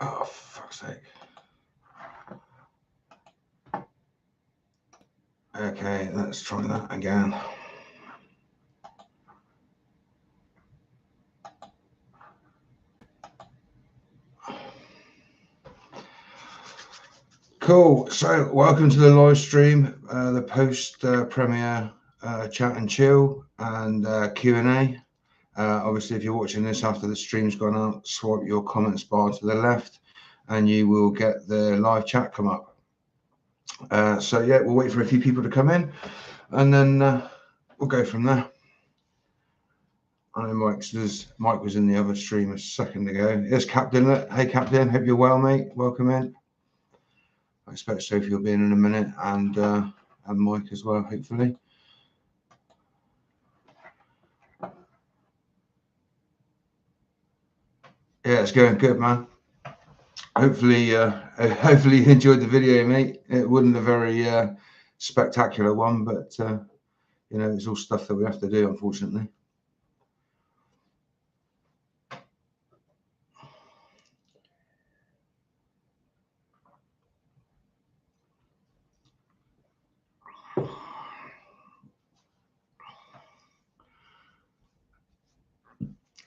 Oh, for fuck's sake. Okay, let's try that again. Cool. So, welcome to the live stream, the post premiere chat and chill and Q&A. Obviously, if you're watching this after the stream's gone out, swipe your comments bar to the left, and you will get the live chat come up. So yeah, we'll wait for a few people to come in, and then we'll go from there. I know Mike was in the other stream a second ago. Here's Captain. Hey, Captain. Hope you're well, mate. Welcome in. I expect Sophie will be in a minute, and Mike as well, hopefully. Yeah, it's going good, man. Hopefully you enjoyed the video, mate. It wasn't a very spectacular one, but you know, it's all stuff that we have to do, unfortunately.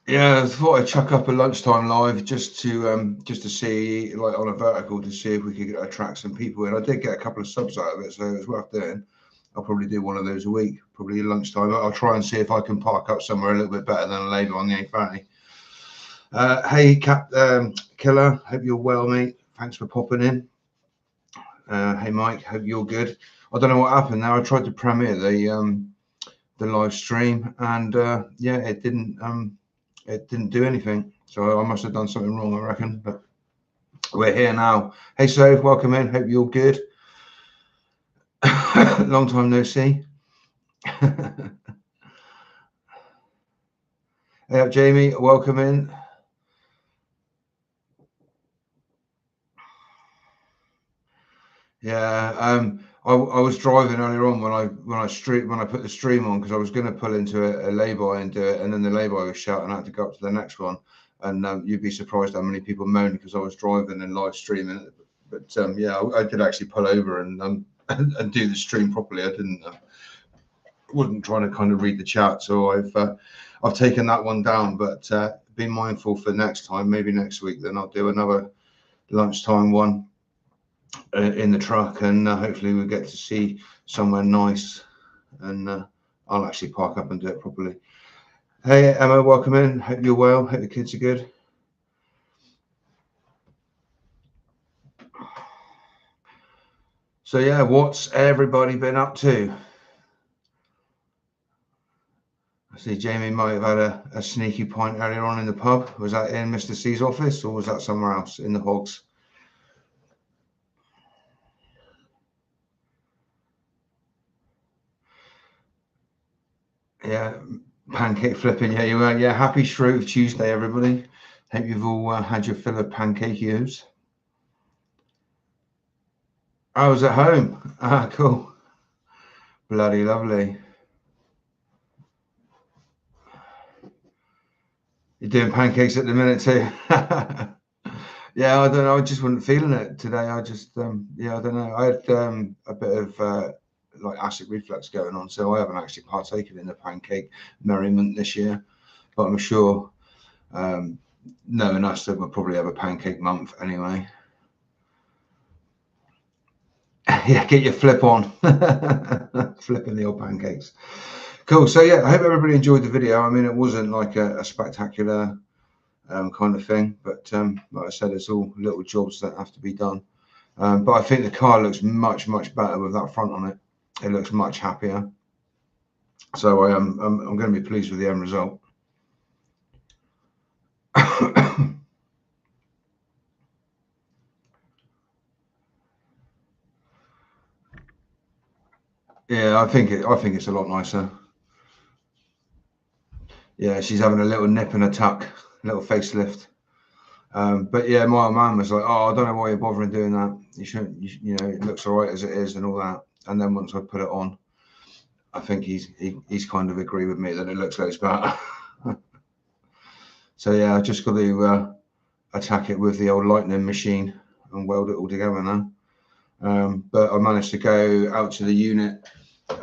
Yeah, I thought I'd chuck up a lunchtime live just to see, like, on a vertical, to see if we could attract some people in. I did get a couple of subs out of it, so it was worth doing. I'll probably do one of those a week, probably lunchtime. I'll try and see if I can park up somewhere a little bit better than a Labour on the A30. Hey, Killer, hope you're well, mate. Thanks for popping in. Hey, Mike, hope you're good. I don't know what happened now. I tried to premiere the live stream, and yeah, it didn't do anything. So I must have done something wrong, I reckon. But we're here now. Hey, Soph, welcome in. Hope you're good. Long time no see. Hey, Jamie, welcome in. Yeah, I was driving earlier on when I put the stream on, because I was going to pull into a lay-by and do it, and then the lay-by was shut and I had to go up to the next one. And you'd be surprised how many people moaned because I was driving and live streaming. But yeah, I did actually pull over and and do the stream properly. I wasn't trying to kind of read the chat, so I've taken that one down. But be mindful for next time. Maybe next week, then I'll do another lunchtime one in the truck, and hopefully we'll get to see somewhere nice, and I'll actually park up and do it properly. Hey, Emma, welcome in. Hope you're well. Hope the kids are good. So yeah, what's everybody been up to? I see Jamie might have had a sneaky pint earlier on in the pub. Was that in Mr. C's office, or was that somewhere else in the Hogs? Yeah, pancake flipping. Yeah, you were. Yeah, happy Shrove Tuesday, everybody. Hope you've all had your fill of pancakeos. I was at home. Ah, cool. Bloody lovely. You're doing pancakes at the minute too. Yeah, I don't know. I just wasn't feeling it today. I just, yeah, I don't know. I had a bit of like acid reflux going on, so I haven't actually partaken in the pancake merriment this year. But I'm sure, knowing us, that we'll probably have a pancake month anyway. Yeah, get your flip on, flipping the old pancakes. Cool. So yeah, I hope everybody enjoyed the video. I mean, it wasn't like a spectacular kind of thing, but like I said, it's all little jobs that have to be done. But I think the car looks much better with that front on it. It looks much happier. So I'm going to be pleased with the end result. Yeah, I think it's a lot nicer. Yeah, she's having a little nip and a tuck, little facelift. But yeah, my old man was like, "Oh, I don't know why you're bothering doing that. You shouldn't. You know, it looks all right as it is and all that." And then once I put it on, I think he's kind of agreed with me that it looks like it's better. So yeah, I just got to attack it with the old lightning machine and weld it all together now. But I managed to go out to the unit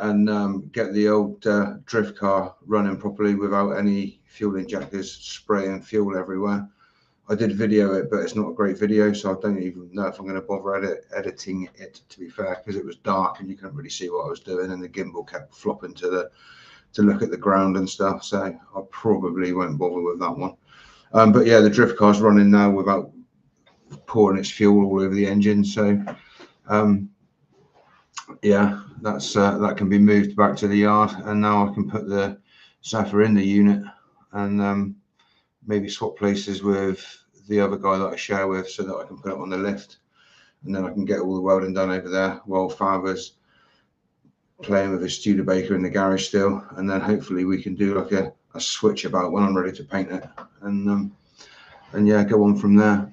and get the old drift car running properly without any fuel injectors spraying fuel everywhere. I did video it, but it's not a great video, so I don't even know if I'm going to bother editing it, to be fair, because it was dark and you couldn't really see what I was doing, and the gimbal kept flopping to look at the ground and stuff, so I probably won't bother with that one. But yeah, the drift car's running now without pouring its fuel all over the engine, so yeah, that can be moved back to the yard, and now I can put the Zephyr in the unit and maybe swap places with the other guy that I share with, so that I can put it on the lift, and then I can get all the welding done over there while Father's playing with his Studebaker in the garage still, and then hopefully we can do like a switch about when I'm ready to paint it, and yeah, go on from there.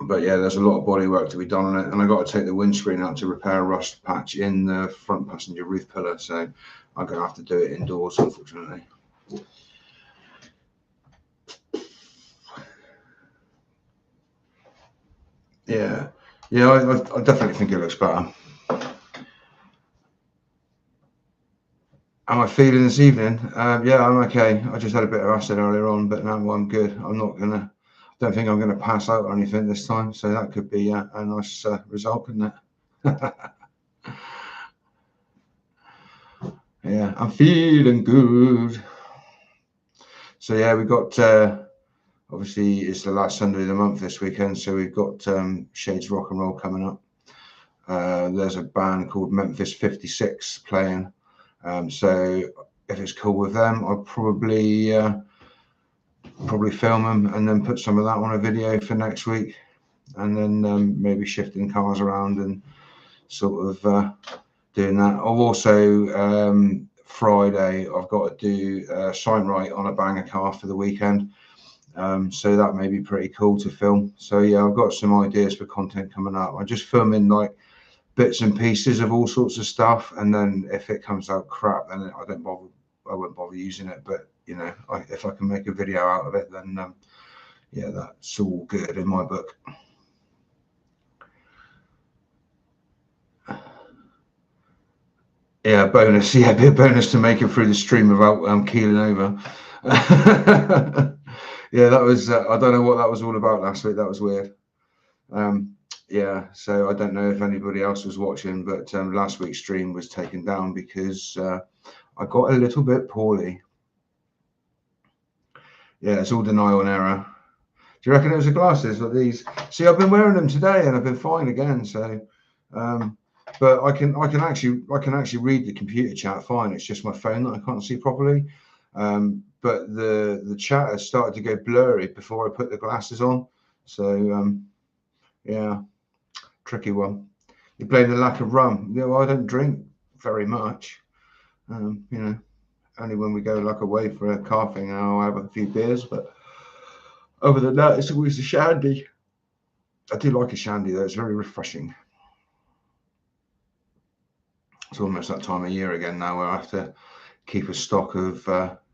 But yeah, there's a lot of body work to be done on it, and I got to take the windscreen out to repair a rust patch in the front passenger roof pillar, so I'm going to have to do it indoors, unfortunately. Yeah, I definitely think it looks better. Am I feeling this evening? Yeah, I'm okay. I just had a bit of acid earlier on, but now I'm good. Don't think I'm gonna pass out or anything this time, so that could be a nice result, couldn't it? Yeah, I'm feeling good. So yeah, we got obviously it's the last Sunday of the month this weekend, so we've got Shades Rock and Roll coming up. There's a band called Memphis 56 playing. So if it's cool with them, I'll probably film them and then put some of that on a video for next week, and then maybe shifting cars around and sort of doing that. I've also Friday I've got to do Signwrite on a banger car for the weekend, so that may be pretty cool to film. So yeah, I've got some ideas for content coming up. I'm just filming like bits and pieces of all sorts of stuff, and then if it comes out crap, then I won't bother using it. But you know, if I can make a video out of it, then yeah, that's all good in my book. Yeah, bonus. Yeah, be a bonus to make it through the stream without keeling over. Yeah, that was I don't know what that was all about last week. That was weird. Yeah, so I don't know if anybody else was watching, but last week's stream was taken down because I got a little bit poorly. Yeah, it's all denial and error. Do you reckon it was the glasses like these? See, I've been wearing them today and I've been fine again. So, but I can actually read the computer chat fine. It's just my phone that I can't see properly. But the chat has started to go blurry before I put the glasses on. So yeah, tricky one. You blame the lack of rum. Yeah, well, I don't drink very much. You know, only when we go like away for a car thing, I'll have a few beers. But other than that, it's always a shandy. I do like a shandy though; it's very refreshing. It's almost that time of year again now where I have to keep a stock of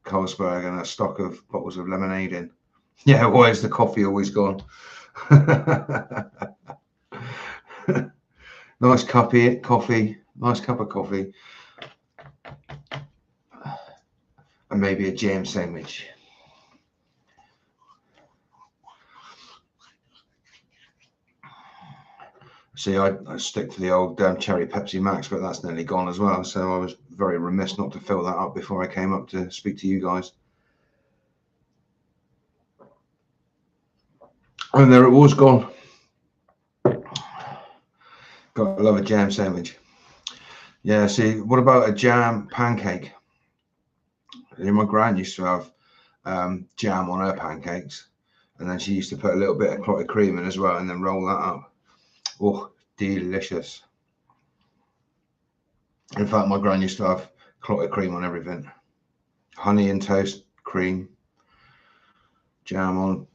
Carlsberg and a stock of bottles of lemonade in. Yeah, why is the coffee always gone? Nice cup of coffee, nice cup of coffee, and maybe a jam sandwich. See, I stick to the old cherry Pepsi Max, but that's nearly gone as well. So I was very remiss not to fill that up before I came up to speak to you guys. And there it was, gone. Got to love a jam sandwich. Yeah, see, what about a jam pancake? My gran used to have jam on her pancakes, and then she used to put a little bit of clotted cream in as well, and then roll that up. Oh, delicious. In fact, my gran used to have clotted cream on everything. Honey and toast, cream, jam on.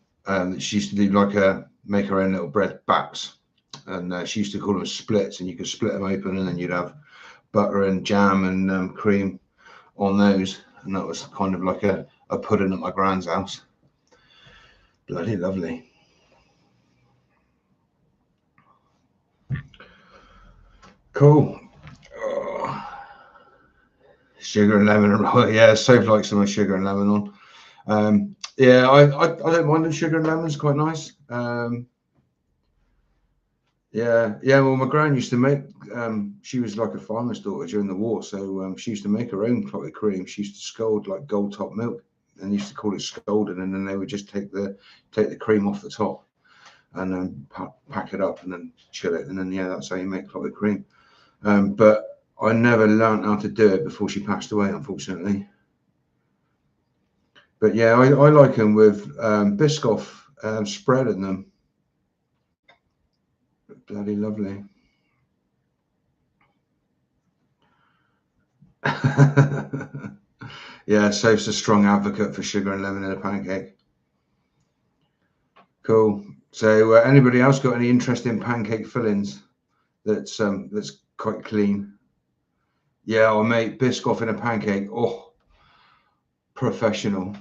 She used to do make her own little bread bats, and she used to call them splits, and you could split them open, and then you'd have butter and jam and cream on those, and that was kind of like a pudding at my gran's house. Bloody lovely. Cool. Oh, sugar and lemon and roll. Yeah, Soph likes some sugar and lemon on. Yeah, I don't mind them. Sugar and lemon's quite nice. Yeah. Well, my gran used to make. She was like a farmer's daughter during the war, so she used to make her own clotted cream. She used to scald like gold top milk, and used to call it scalding, and then they would just take the cream off the top, and then pack it up, and then chill it, and then yeah, that's how you make clotted cream. But I never learned how to do it before she passed away, unfortunately. But yeah, I like them with Biscoff spread in them. Bloody lovely. Yeah, Soph's a strong advocate for sugar and lemon in a pancake. Cool. So, anybody else got any interesting pancake fillings that's quite clean? Yeah, or mate, Biscoff in a pancake. Oh, professional.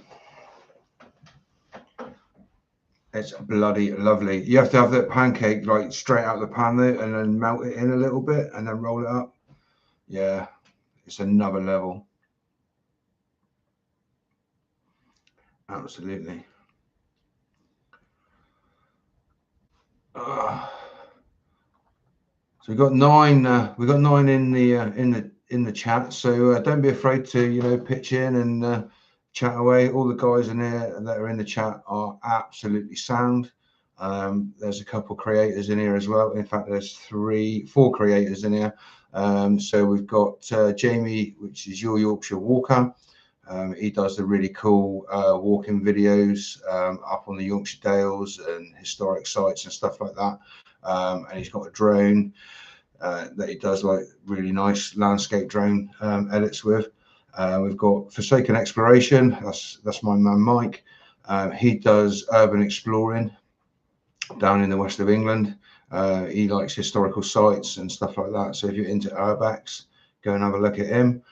It's bloody lovely. You have to have that pancake like straight out the pan though, and then melt it in a little bit, and then roll it up. Yeah, it's another level. Absolutely. Uh, so we got nine. We got nine in the chat. So don't be afraid to pitch in and chat away. All the guys in here that are in the chat are absolutely sound. There's a couple creators in here as well. In fact, there's four creators in here. So we've got Jamie, which is your Yorkshire Walker. He does the really cool walking videos up on the Yorkshire Dales and historic sites and stuff like that. And he's got a drone that he does like really nice landscape drone edits with. We've got Forsaken Exploration. That's my man Mike. He does urban exploring down in the west of England. He likes historical sites and stuff like that. So if you're into urbex, go and have a look at him.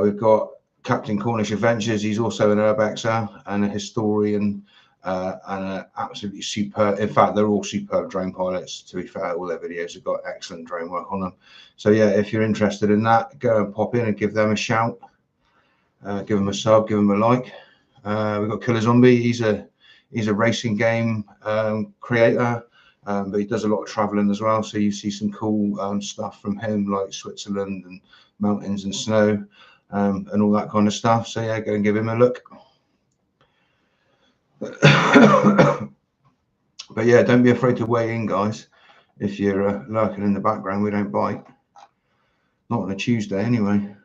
We've got Captain Cornish Adventures. He's also an urbexer and a historian and an absolutely superb. In fact, they're all superb drone pilots. To be fair, all their videos have got excellent drone work on them. So yeah, if you're interested in that, go and pop in and give them a shout. Give them a sub, give them a like. We've got Killer Zombie. He's a racing game creator, but he does a lot of traveling as well. So you see some cool stuff from him, like Switzerland and mountains and snow and all that kind of stuff. So yeah, go and give him a look. But yeah, don't be afraid to weigh in, guys. If you're lurking in the background, we don't bite. Not on a Tuesday, anyway.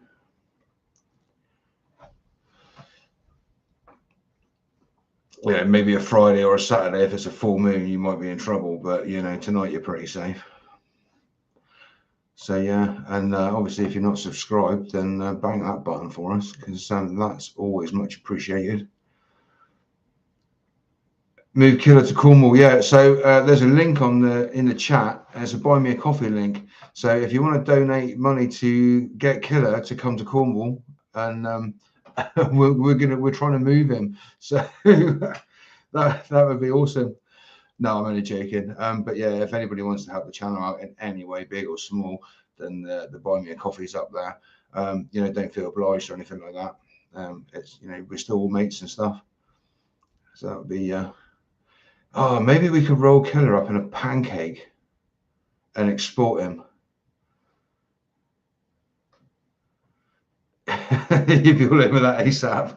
Yeah, maybe a Friday or a Saturday. If it's a full moon, you might be in trouble. But tonight you're pretty safe. So yeah, and obviously if you're not subscribed, then bang that button for us because that's always much appreciated. Move Killer to Cornwall. Yeah, so there's a link in the chat. There's a buy me a coffee link. So if you want to donate money to get Killer to come to Cornwall, and we're trying to move him, so that would be awesome. No, I'm only joking. But yeah, if anybody wants to help the channel out in any way, big or small, then the buy me a coffee's up there. Don't feel obliged or anything like that. It's we're still all mates and stuff. So that would be maybe we could roll Killer up in a pancake and export him. You'd be all over that ASAP.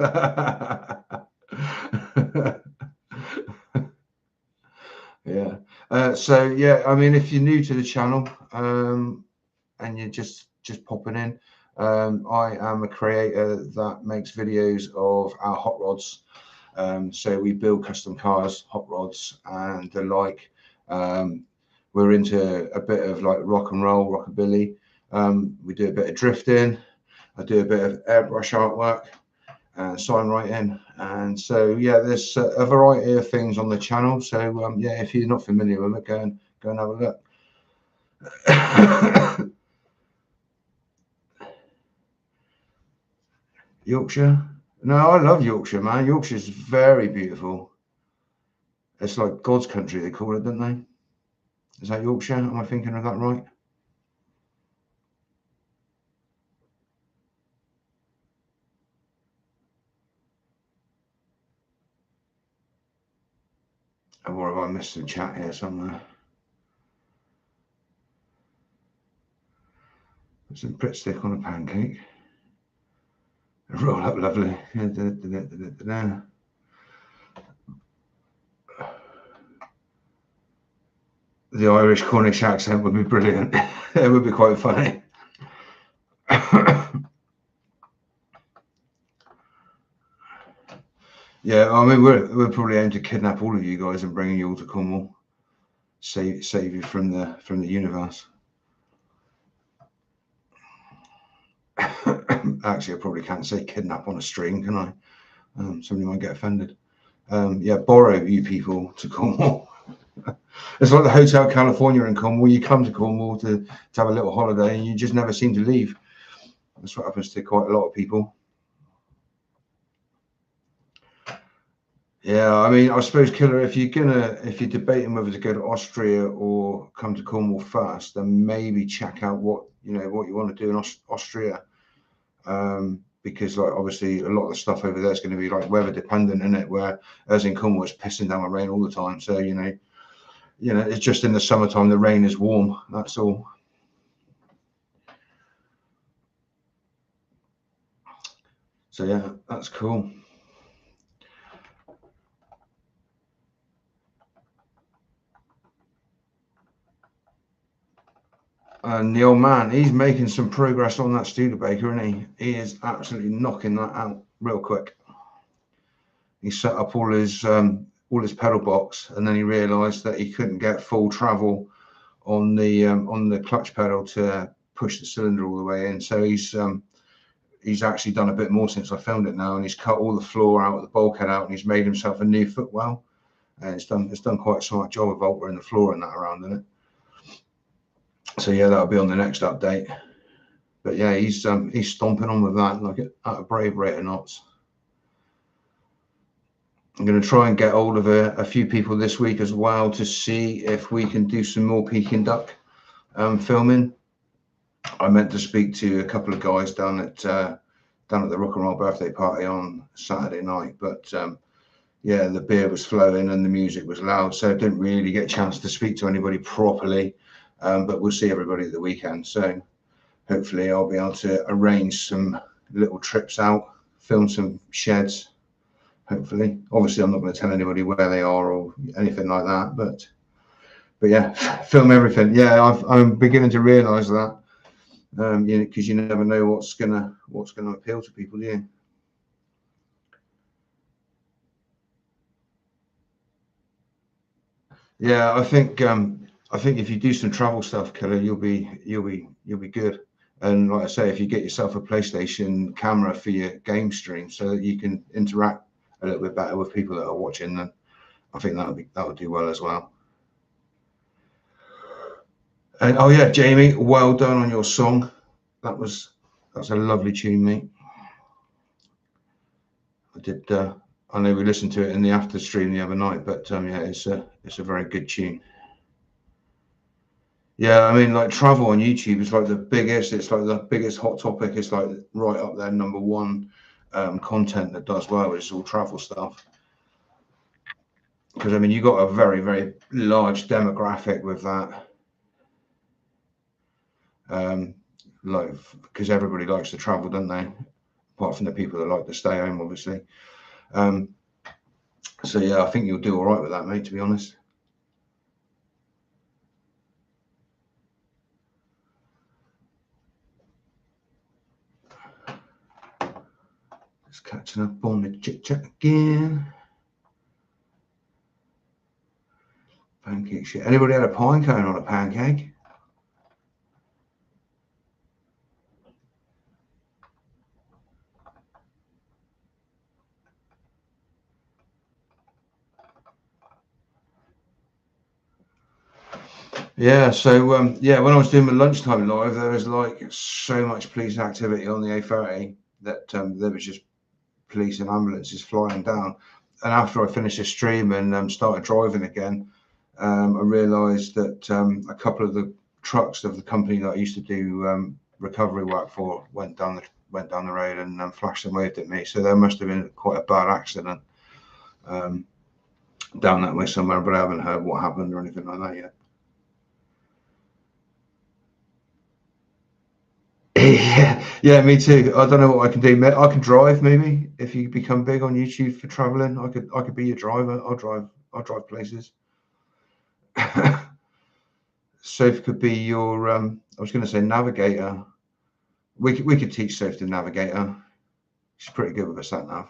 Yeah. So yeah, I mean, if you're new to the channel and you're just popping in, I am a creator that makes videos of our hot rods. So we build custom cars, hot rods, and the like. We're into a bit of like rock and roll, rockabilly. We do a bit of drifting. I do a bit of airbrush artwork and sign writing. And so, yeah, there's a variety of things on the channel. So, yeah, if you're not familiar with it, go and have a look. Yorkshire? No, I love Yorkshire, man. Yorkshire's very beautiful. It's like God's country, they call it, don't they? Is that Yorkshire? Am I thinking of that right? Or have I missed some chat here somewhere? Put some Pritt stick on a pancake. Roll up lovely. The Irish Cornish accent would be brilliant. It would be quite funny. Yeah, I mean, we're probably aimed to kidnap all of you guys and bring you all to Cornwall, save you from the universe. Actually, I probably can't say kidnap on a string, can I? Somebody might get offended. Yeah, borrow you people to Cornwall. It's like the Hotel California in Cornwall. You come to Cornwall to have a little holiday, and you just never seem to leave. That's what happens to quite a lot of people. Yeah, I mean, I suppose, Killer, if you're debating whether to go to Austria or come to Cornwall first, then maybe check out what you want to do in Austria, because like obviously a lot of the stuff over there is going to be like weather dependent, isn't it? Whereas in Cornwall, it's pissing down with rain all the time. So it's just in the summertime the rain is warm. That's all. So yeah, that's cool. And the old man, he's making some progress on that Studebaker, isn't he? He is absolutely knocking that out real quick. He set up all his pedal box, and then he realised that he couldn't get full travel on the clutch pedal to push the cylinder all the way in. So he's actually done a bit more since I filmed it now, and he's cut all the floor out, the bulkhead out, and he's made himself a new footwell. And it's done quite a smart job of altering the floor and that around in it. So yeah, that'll be on the next update. But yeah, he's stomping on with that like at a brave rate of knots. I'm going to try and get hold of a few people this week as well to see if we can do some more Peking duck filming. I meant to speak to a couple of guys down at the Rock and Roll birthday party on Saturday night, but yeah, the beer was flowing and the music was loud, so I didn't really get a chance to speak to anybody properly. But we'll see everybody at the weekend. So hopefully I'll be able to arrange some little trips out, film some sheds. Hopefully, obviously I'm not going to tell anybody where they are or anything like that, but yeah, film everything. Yeah, I'm beginning to realise that, because you never know what's gonna appeal to people, do you? Yeah, I think if you do some travel stuff, Killer, you'll be good. And like I say, if you get yourself a PlayStation camera for your game stream so that you can interact a little bit better with people that are watching, then I think that would do well as well. And oh yeah, Jamie, well done on your song. That's a lovely tune, mate. I know we listened to it in the after stream the other night, but yeah, it's a very good tune. Yeah, I mean, like travel on YouTube is like the biggest. It's like the biggest hot topic. It's like right up there, number one content that does well is all travel stuff. Because I mean, you got a very, very large demographic with that. Like, because everybody likes to travel, don't they? Apart from the people that like to stay home, obviously. So yeah, I think you'll do all right with that, mate. To be honest. Just catching up on the chit chat again. Pancake shit. Anybody had a pine cone on a pancake? Yeah, so yeah, when I was doing my lunchtime live, there was like so much police activity on the A30 that there was just police and ambulances flying down. And after I finished the stream and started driving again, I realised that a couple of the trucks of the company that I used to do recovery work for went down the road and flashed and waved at me. So there must have been quite a bad accident. down that way somewhere, but I haven't heard what happened or anything like that yet. Yeah, me too. I don't know what I can do. I can drive, maybe. If you become big on YouTube for traveling, I could be your driver. I'll drive places. Soph could be your I was going to say navigator. We could teach Soph to navigator. She's pretty good with a sat nav.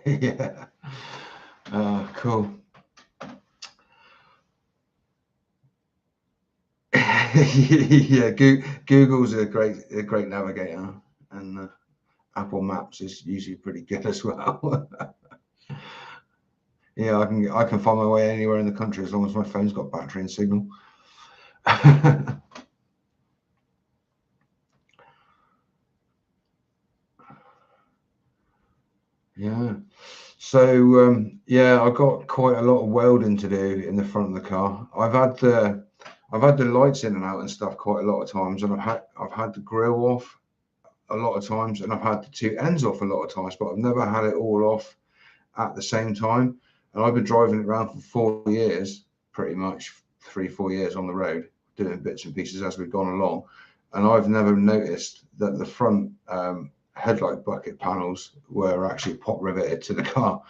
Yeah. Cool. Yeah, Google's a great navigator, and Apple Maps is usually pretty good as well. Yeah, I can find my way anywhere in the country as long as my phone's got battery and signal. Yeah. So yeah, I've got quite a lot of welding to do in the front of the car. I've had the lights in and out and stuff quite a lot of times, and I've had the grill off a lot of times, and I've had the two ends off a lot of times, but I've never had it all off at the same time. And I've been driving it around for 4 years, pretty much 3-4 years on the road, doing bits and pieces as we've gone along, and I've never noticed that the front headlight bucket panels were actually pot riveted to the car,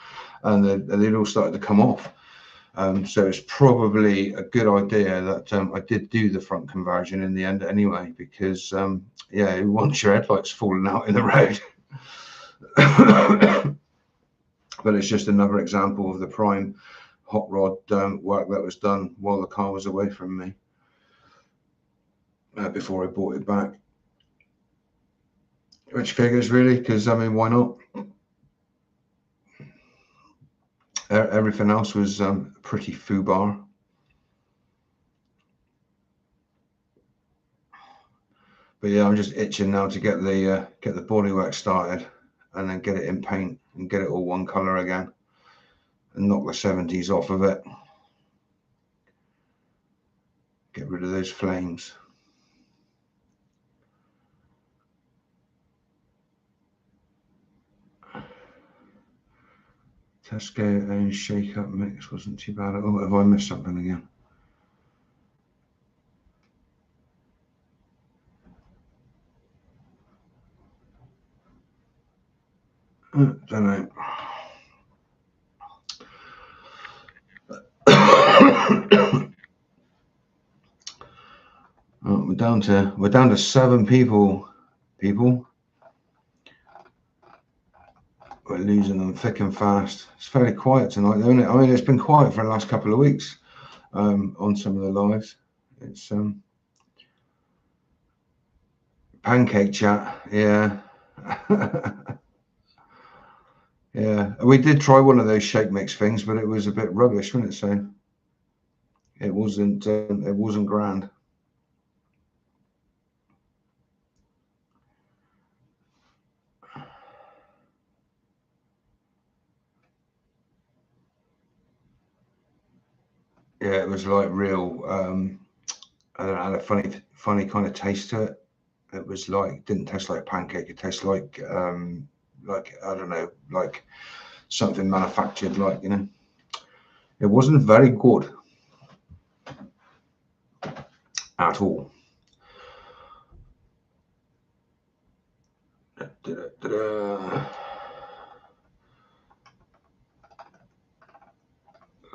and they'd all started to come off. So it's probably a good idea that I did do the front conversion in the end anyway, because yeah, once your headlights falling out in the road. But it's just another example of the prime hot rod work that was done while the car was away from me before I bought it back. Which figures, really, because I mean, why not? Everything else was pretty foobar. But yeah, I'm just itching now to get the bodywork started, and then get it in paint and get it all one color again, and knock the 70s off of it. Get rid of those flames. Tesco and shake up mix wasn't too bad. Oh, have I missed something again? Don't know. Oh, we're down to 7 people. We're losing them thick and fast. It's fairly quiet tonight, isn't it? I mean, it's been quiet for the last couple of weeks on some of the lives. It's pancake chat, yeah. Yeah, we did try one of those shake mix things, but it was a bit rubbish, wasn't it? So it wasn't grand. Yeah, it was like real. I don't know, had a funny kind of taste to it. It was like, didn't taste like pancake. It tastes like I don't know, like something manufactured, like, you know. It wasn't very good at all.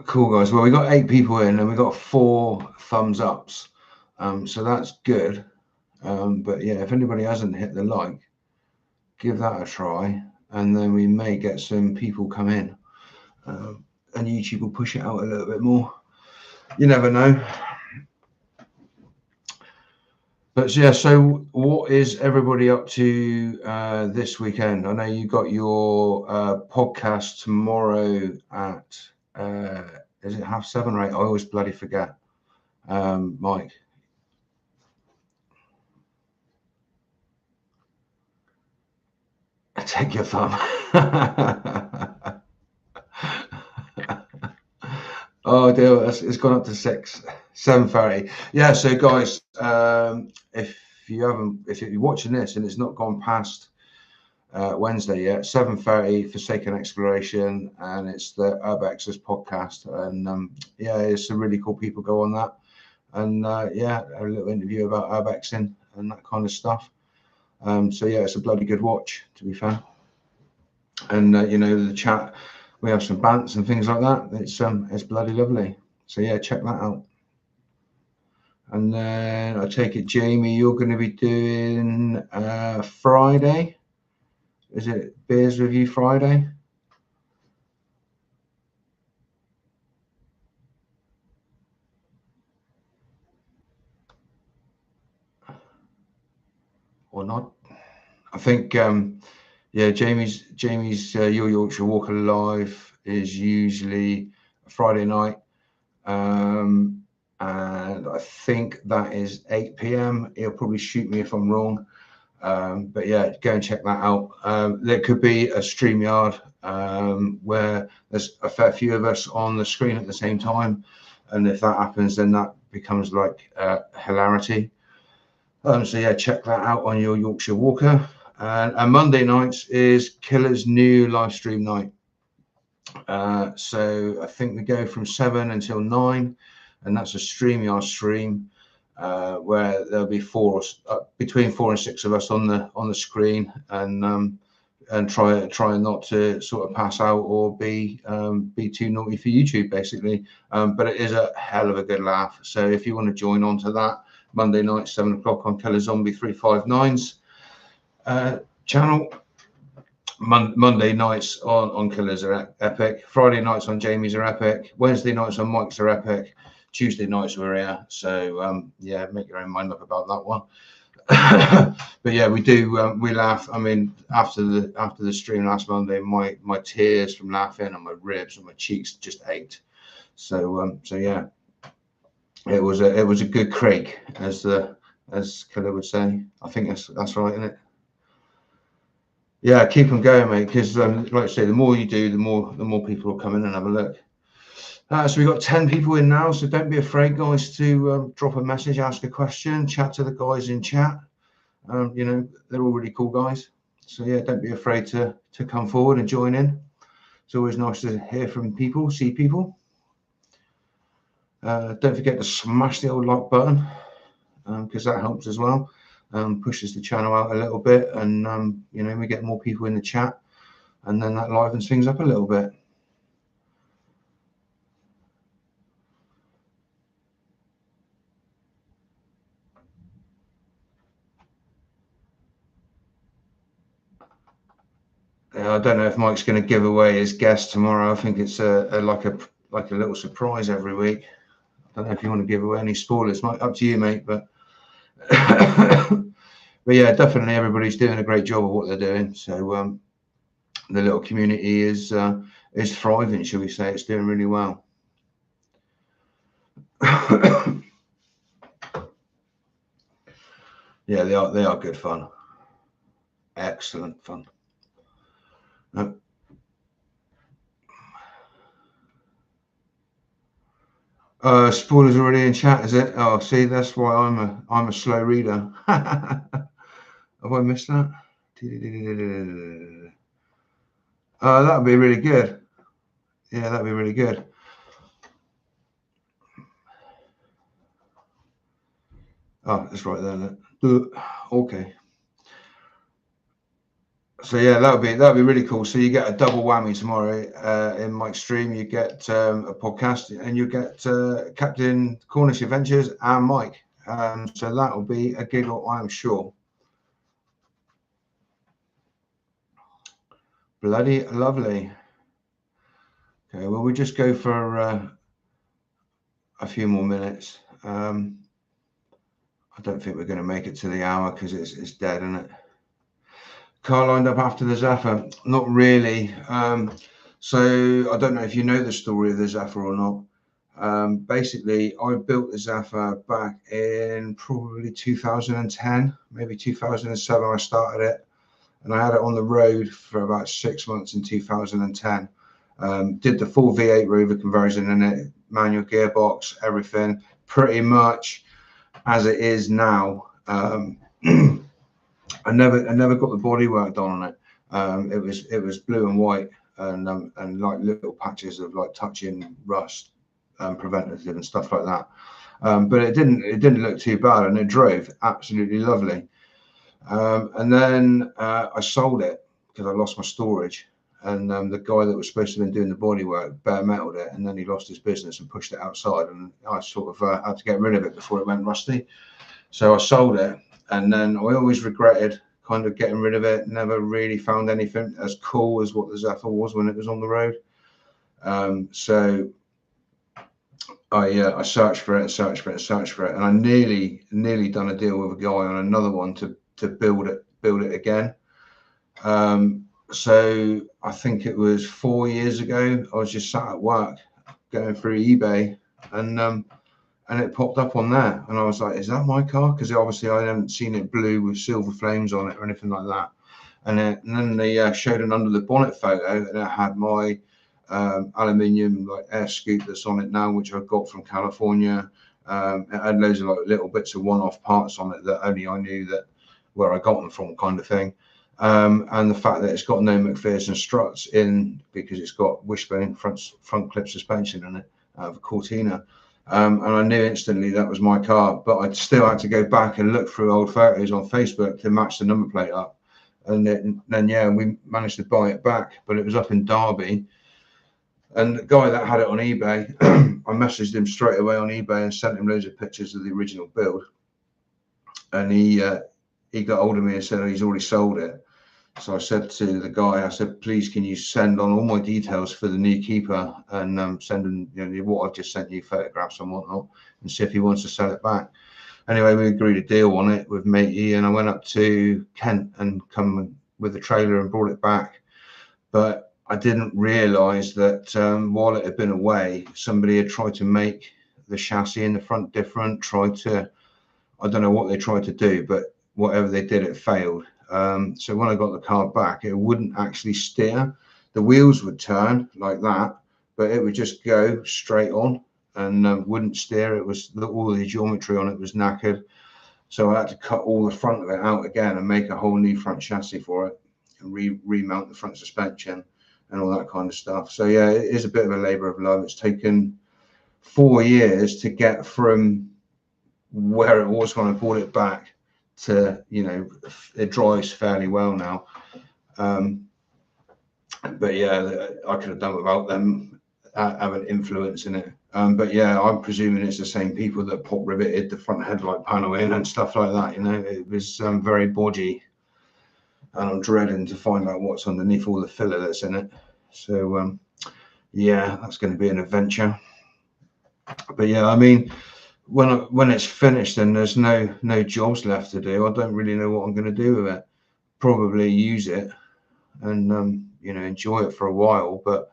Cool, guys. Well, we got 8 people in, and we got 4 thumbs ups, so that's good. But yeah, if anybody hasn't hit the like, give that a try, and then we may get some people come in, and YouTube will push it out a little bit more. You never know. But yeah, so what is everybody up to this weekend? I know you got your podcast tomorrow at is it 7:30 or 8? I always bloody forget. Mike. Take your thumb. Oh dear, it's gone up to 7:30. Yeah, so guys, if you're watching this and it's not gone past Wednesday yet, 7:30, Forsaken Exploration, and it's the Urbex's podcast, and yeah, it's some really cool people go on that, and yeah, a little interview about urbexing and that kind of stuff. So yeah, it's a bloody good watch, to be fair. And you know, the chat, we have some bants and things like that. It's bloody lovely. So yeah, check that out. And then I take it, Jamie, you're going to be doing Friday. Is it Beers Review Friday? Or not? I think yeah, Jamie's Your Yorkshire Walker Live is usually a Friday night. And I think that is 8 p.m. He'll probably shoot me if I'm wrong. But yeah, go and check that out. There could be a StreamYard where there's a fair few of us on the screen at the same time. And if that happens, then that becomes like hilarity. So yeah, check that out on Your Yorkshire Walker. And Monday nights is Killer's new live stream night. So I think we go from 7 until 9, and that's a StreamYard stream where there'll be between 4 and 6 of us on the screen, and try not to sort of pass out or be too naughty for YouTube, basically. But it is a hell of a good laugh. So if you want to join on to that, Monday night 7 o'clock on Killer Zombie 359's channel. Monday nights on Killers are epic. Friday nights on Jamie's are epic. Wednesday nights on Mike's are epic. Tuesday nights we're here. So yeah, make your own mind up about that one. But yeah, we do we laugh. I mean, after the stream last Monday, my tears from laughing and my ribs and my cheeks just ached. So yeah, it was a good creak, as Killer would say. I think that's right, isn't it? Yeah, keep them going, mate, because like I say, the more you do, the more people will come in and have a look. So we've got 10 people in now, so don't be afraid, guys, to drop a message, ask a question, chat to the guys in chat. You know, they're all really cool guys. So yeah, don't be afraid to come forward and join in. It's always nice to hear from people, see people. Don't forget to smash the old like button, because that helps as well. Pushes the channel out a little bit, and you know, we get more people in the chat, and then that livens things up a little bit. I don't know if Mike's going to give away his guest tomorrow. I think it's like a little surprise every week. I don't know if you want to give away any spoilers. Mike, up to you, mate. But but yeah, definitely everybody's doing a great job of what they're doing. So the little community is thriving, shall we say? It's doing really well. Yeah, they are good fun. Excellent fun. Spoilers already in chat, is it? Oh, see, that's why I'm a slow reader. Have I missed that? That'd be really good. Yeah, that'd be really good. Oh, it's right there. Okay. So yeah, that'd be really cool. So you get a double whammy tomorrow in Mike's stream. You get a podcast, and you get Captain Cornish Adventures and Mike. So that'll be a giggle, I'm sure. Bloody lovely. Okay, well, we just go for a few more minutes. I don't think we're going to make it to the hour because it's dead, isn't it? Car lined up after the Zaffa? Not really. So I don't know if you know the story of the Zaffa or not. Basically, I built the Zaffa back in probably 2010, maybe 2007. I started it, and I had it on the road for about 6 months in 2010. Did the full V8 Rover conversion, and it manual gearbox, everything pretty much as it is now. I never got the bodywork done on it. It was blue and white, and like little patches of like touching rust, preventative and stuff like that. But it didn't look too bad, and it drove absolutely lovely. And then I sold it because I lost my storage, and the guy that was supposed to have been doing the bodywork bare metaled it, and then he lost his business and pushed it outside, and I sort of had to get rid of it before it went rusty. So I sold it, and then I always regretted kind of getting rid of it. Never really found anything as cool as what the Zephyr was when it was on the road. So I searched for it, and I nearly done a deal with a guy on another one to build it again. So I think it was 4 years ago. I was just sat at work going through eBay, and it popped up on there, and I was like, "Is that my car?" Because obviously I haven't seen it blue with silver flames on it or anything like that. And then they showed an under the bonnet photo, and it had my aluminium like air scoop that's on it now, which I got from California. It had loads of like little bits of one-off parts on it that only I knew that where I got them from, kind of thing. And the fact that it's got no McPherson struts in because it's got wishbone front clip suspension in it, the Cortina. And I knew instantly that was my car, but I still had to go back and look through old photos on Facebook to match the number plate up. And then yeah, we managed to buy it back, but it was up in Derby. And the guy that had it on eBay, I messaged him straight away on eBay and sent him loads of pictures of the original build. And he got hold of me and said, oh, he's already sold it. So I said to the guy, I said, please, can you send on all my details for the new Keeper and send him, you know, what I've just sent you, photographs and whatnot, and see if he wants to sell it back. Anyway, we agreed a deal on it with matey, and I went up to Kent and come with the trailer and brought it back. But I didn't realise that while it had been away, somebody had tried to make the chassis in the front different, I don't know what they tried to do, but whatever they did, it failed. So when I got the car back, it wouldn't actually steer. The wheels would turn like that, but it would just go straight on and wouldn't steer. It was all the geometry on it was knackered. So I had to cut all the front of it out again and make a whole new front chassis for it and remount the front suspension and all that kind of stuff. So yeah, it is a bit of a labor of love. It's taken 4 years to get from where it was when I bought it back to, you know, it drives fairly well now. But yeah, I could have done without them having influence in it. But yeah, I'm presuming it's the same people that pop riveted the front headlight panel in and stuff like that. You know, it was very bodgy, and I'm dreading to find out what's underneath all the filler that's in it. So yeah, that's going to be an adventure. But yeah, I mean, when it's finished and there's no jobs left to do, I don't really know what I'm going to do with it. Probably use it and you know, enjoy it for a while. But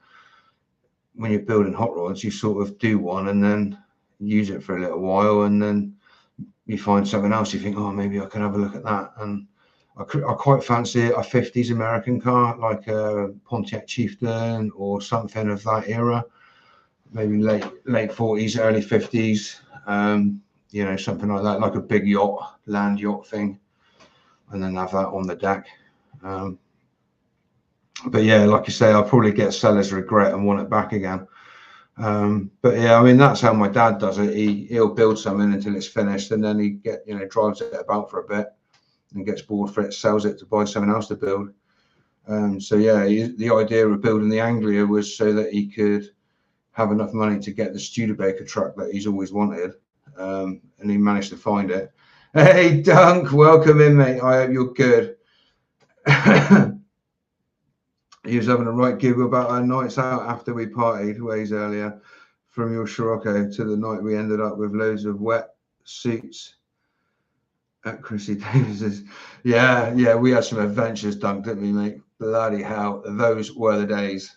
when you're building hot rods, you sort of do one and then use it for a little while, and then you find something else. You think, oh, maybe I can have a look at that. And I quite fancy a 50s American car, like a Pontiac Chieftain or something of that era. Maybe late 40s, early 50s. You know, something like that, like a big yacht, land yacht thing, and then have that on the deck. But yeah, like you say, I'll probably get seller's regret and want it back again. But yeah, I mean, that's how my dad does it. He'll build something until it's finished, and then he drives it about for a bit and gets bored for it, sells it to buy something else to build. So yeah, the idea of building the Anglia was so that he could have enough money to get the Studebaker truck that he's always wanted, and he managed to find it. Hey Dunk, welcome in, mate. I hope you're good. He was having a right giggle about our nights out after we partied ways earlier, from your Scirocco to the night we ended up with loads of wet suits at Chrissy Davis's. Yeah, we had some adventures, Dunk, didn't we, mate? Bloody hell, those were the days.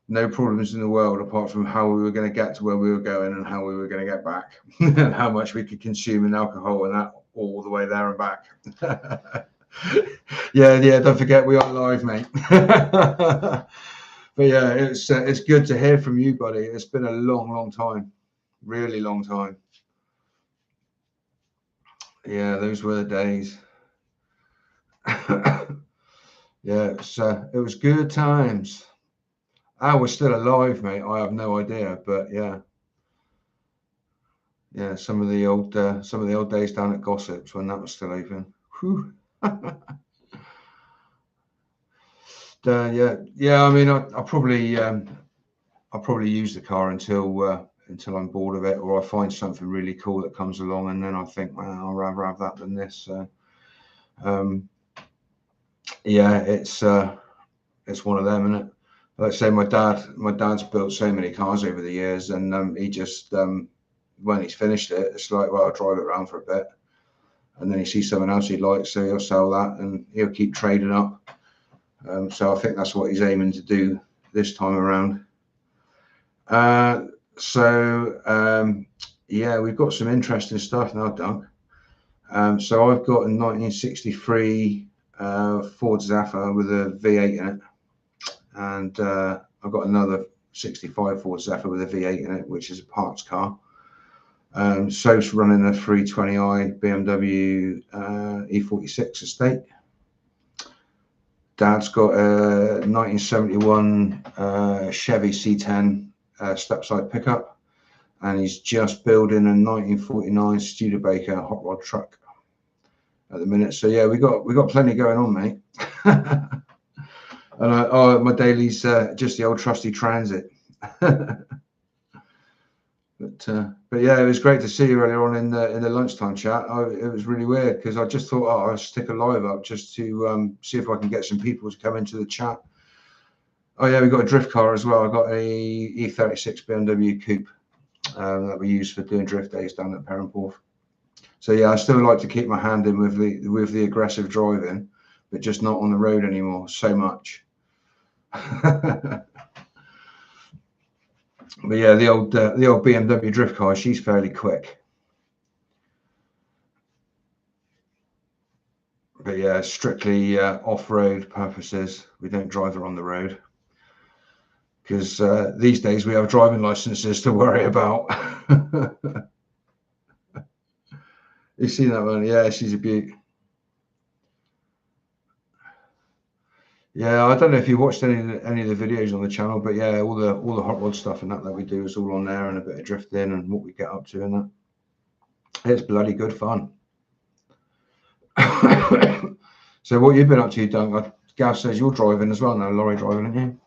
No problems in the world apart from how we were going to get to where we were going and how we were going to get back and how much we could consume in alcohol and that all the way there and back. Yeah, don't forget we are live, mate. But yeah, it's good to hear from you, buddy. It's been a long time, really long time. Yeah, those were the days. Yeah, it was good times. I was still alive, mate. I have no idea, but yeah, some of the old days down at Gossips when that was still open. Whew. Yeah. I mean, I'll probably use the car until I'm bored of it, or I find something really cool that comes along, and then I think, well, I'll rather have that than this. So, yeah, it's one of them, isn't it? Like I say, my dad's built so many cars over the years, and he just when he's finished it, it's like, well, I'll drive it around for a bit, and then he sees something else he likes, so he'll sell that, and he'll keep trading up. So I think that's what he's aiming to do this time around. Yeah, we've got some interesting stuff now, Doug. So I've got a 1963 Ford Zafira with a V8 in it, and I've got another 65 Ford Zafira with a V8 in it, which is a parts car. So's running a 320i BMW E46 estate. Dad's got a 1971 Chevy C10 step-side pickup, and he's just building a 1949 Studebaker hot rod truck at the minute. So yeah, we got plenty going on, mate. And my daily's just the old trusty Transit. But yeah, it was great to see you earlier on in the lunchtime chat. It was really weird because I just thought, I'll stick a live up just to see if I can get some people to come into the chat. Oh yeah, we got a drift car as well. I got a E36 BMW Coupe that we use for doing drift days down at Perranporth. So yeah, I still like to keep my hand in with the aggressive driving, but just not on the road anymore so much. But yeah, the old BMW drift car, she's fairly quick. But yeah, strictly off-road purposes. We don't drive her on the road because these days we have driving licenses to worry about. You seen that one? Yeah, she's a beaut. Yeah, I don't know if you watched any of the videos on the channel, but yeah, all the hot rod stuff and that we do is all on there, and a bit of drifting and what we get up to and that. It's bloody good fun. So what you've been up to, Doug? Gav says you're driving as well now, lorry driving, aren't you?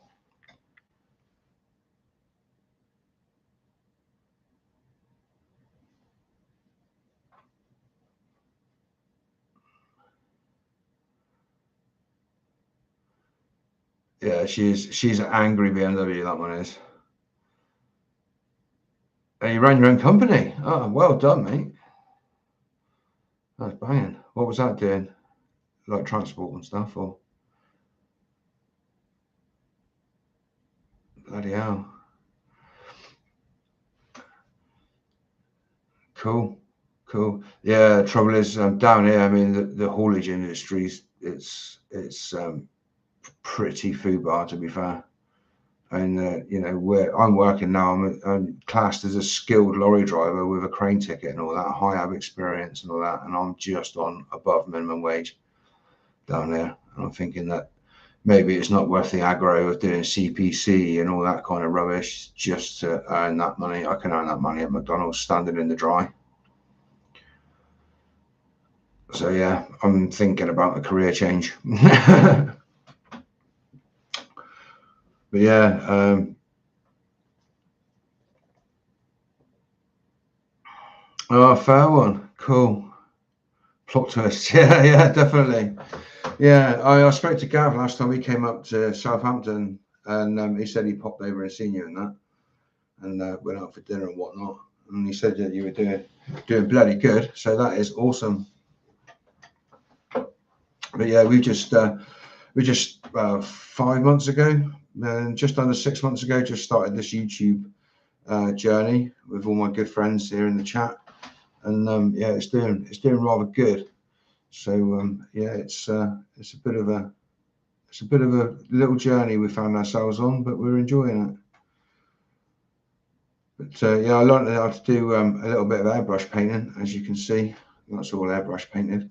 Yeah, she's an angry BMW, that one is. And you ran your own company. Oh, well done, mate. That's banging. What was that doing? Like transport and stuff, or? Bloody hell. Cool. Yeah, trouble is down here, I mean, the haulage industry, it's pretty foobar, to be fair. And you know, where I'm working now, I'm classed as a skilled lorry driver with a crane ticket and all that, high ab experience and all that, and I'm just on above minimum wage down there. And I'm thinking that maybe it's not worth the aggro of doing CPC and all that kind of rubbish just to earn that money. I can earn that money at McDonald's standing in the dry. So yeah, I'm thinking about a career change. But yeah, oh, fair one. Cool. Plot twist. Yeah, definitely. Yeah, I spoke to Gav last time he came up to Southampton, and he said he popped over and seen you and that, and went out for dinner and whatnot. And he said that you were doing bloody good. So that is awesome. But yeah, we just 5 months ago, and just under 6 months ago, just started this YouTube journey with all my good friends here in the chat, and yeah, it's doing rather good. So yeah, it's a bit of a it's a bit of a little journey we found ourselves on, but we're enjoying it. But yeah, I learned how to do a little bit of airbrush painting, as you can see. That's all airbrush painted,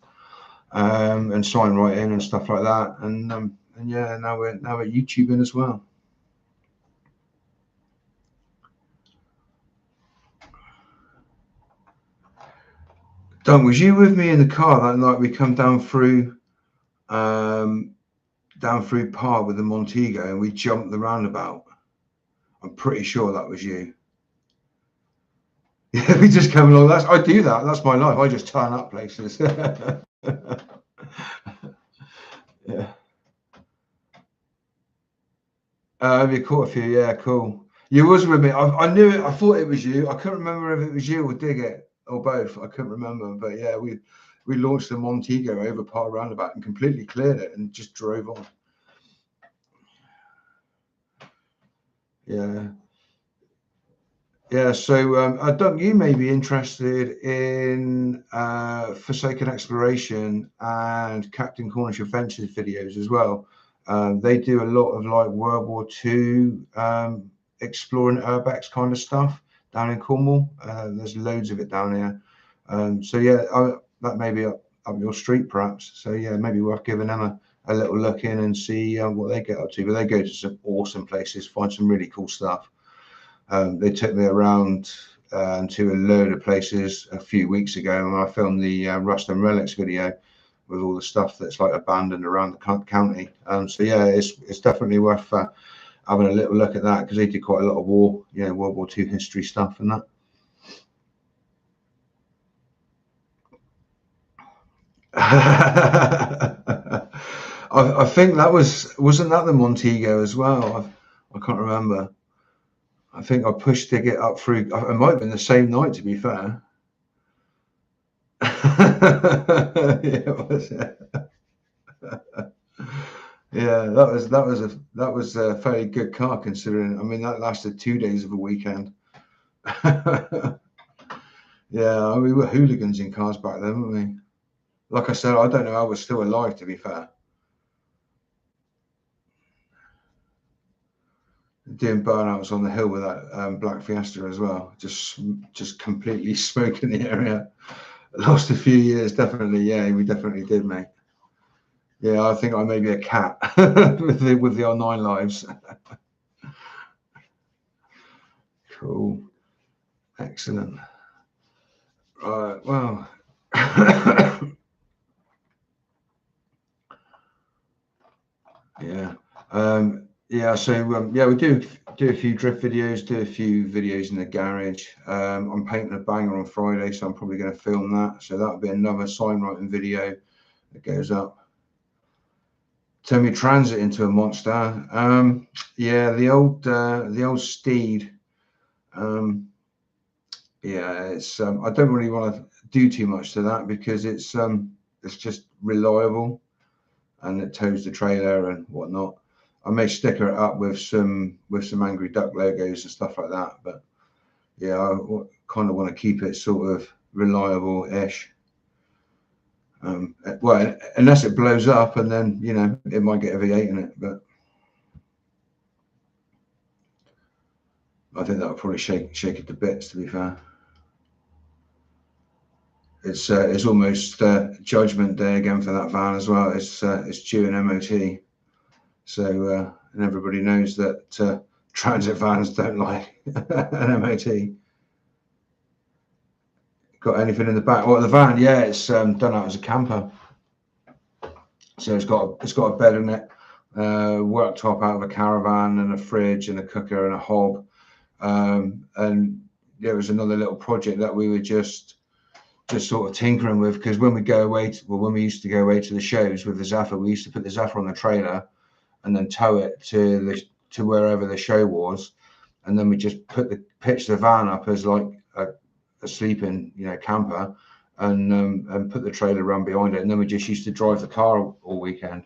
and sign writing and stuff like that. And yeah, now we're YouTubing as well. Don, was you with me in the car that night? We come down through Park with the Montego, and we jumped the roundabout. I'm pretty sure that was you. Yeah, we just come along. I do that. That's my life. I just turn up places. Yeah. We caught a few. Yeah, cool. You was with me. I knew it. I thought it was you. I couldn't remember if it was you or Diggett or both. I couldn't remember. But yeah, we launched the Montego over Park Roundabout and completely cleared it and just drove on. Yeah. Yeah, so Doug, you may be interested in Forsaken Exploration and Captain Cornish Adventures videos as well. They do a lot of like World War II exploring urbex kind of stuff down in Cornwall. There's loads of it down here. So yeah, that may be up your street perhaps. So yeah, maybe worth giving them a little look in and see what they get up to. But they go to some awesome places, find some really cool stuff. They took me around to a load of places a few weeks ago, and I filmed the Rust and Relics video with all the stuff that's like abandoned around the county. So yeah, it's definitely worth having a little look at that, because they did quite a lot of World War II history stuff and that. I think that wasn't that the Montego as well. I can't remember. I think I pushed to get up through. It might have been the same night, to be fair. Yeah, it was, yeah. Yeah, that was a fairly good car, considering. I mean, that lasted 2 days of a weekend. Yeah, we were hooligans in cars back then, weren't we? Like I said, I don't know how we're still alive, to be fair. Doing burnouts on the hill with that black Fiesta as well, just completely smoking the area. Lost a few years, definitely. Yeah, we definitely did, mate. Yeah, I think I may be a cat with the online lives. Cool, excellent. Right, well. Yeah. Yeah, so yeah, we do a few drift videos, do a few videos in the garage. I'm painting a banger on Friday, so I'm probably going to film that. So that'll be another sign writing video that goes up. Turn my Transit into a monster. Yeah, the old Steed. Yeah, it's I don't really want to do too much to that, because it's just reliable and it tows the trailer and whatnot. I may sticker it up with some Angry Duck logos and stuff like that, but yeah, I kind of want to keep it sort of reliable-ish. Well, unless it blows up, and then it might get a V8 in it, but I think that would probably shake it to bits, to be fair. It's almost Judgment Day again for that van as well. It's due an MOT, so and everybody knows that transit vans don't like an MOT. Got anything in the back? Well, the van, yeah, it's done out as a camper, so it's got a bed in it, worktop out of a caravan, and a fridge and a cooker and a hob, and there was another little project that we were just sort of tinkering with, because when we used to go away to the shows with the Zaffa, we used to put the Zaffa on the trailer and then tow it to wherever the show was, and then we just pitch the van up as like a sleeping camper, and put the trailer around behind it, and then we just used to drive the car all weekend.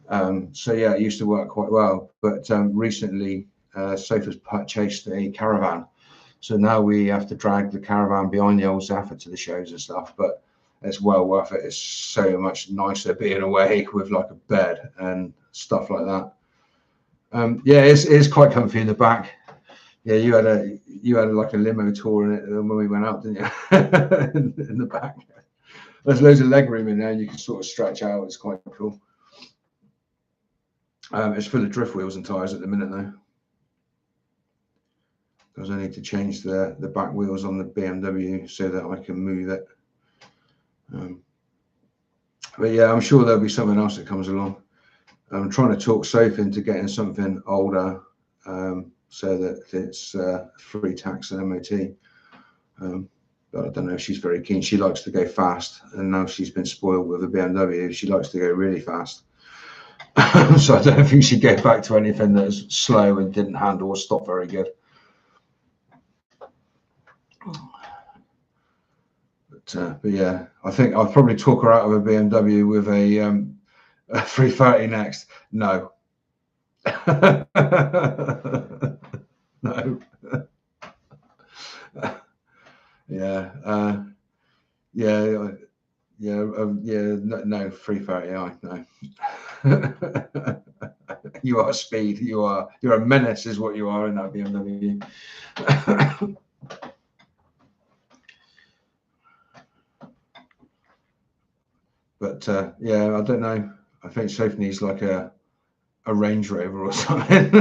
So yeah, it used to work quite well, but recently Sofa's purchased a caravan, so now we have to drag the caravan behind the old Zaffa to the shows and stuff. But it's well worth it. It's so much nicer being away with like a bed and stuff like that. Yeah, it's quite comfy in the back. Yeah, you had like a limo tour in it when we went out, didn't you? in the back. There's loads of leg room in there, and you can sort of stretch out. It's quite cool. It's full of drift wheels and tires at the minute though, because I need to change the back wheels on the BMW so that I can move it. But yeah, I'm sure there'll be something else that comes along. I'm trying to talk Sophie into getting something older, so that it's free tax and MOT. But I don't know if she's very keen. She likes to go fast, and now she's been spoiled with a BMW. She likes to go really fast. So I don't think she'd go back to anything that's slow and didn't handle or stop very good. But yeah, I think I'll probably talk her out of a BMW with a 330 next. No. No. Yeah. No, 330i. No. You are speed. You're a menace, is what you are in that BMW. But yeah, I don't know. I think Sophie needs like a Range Rover or something.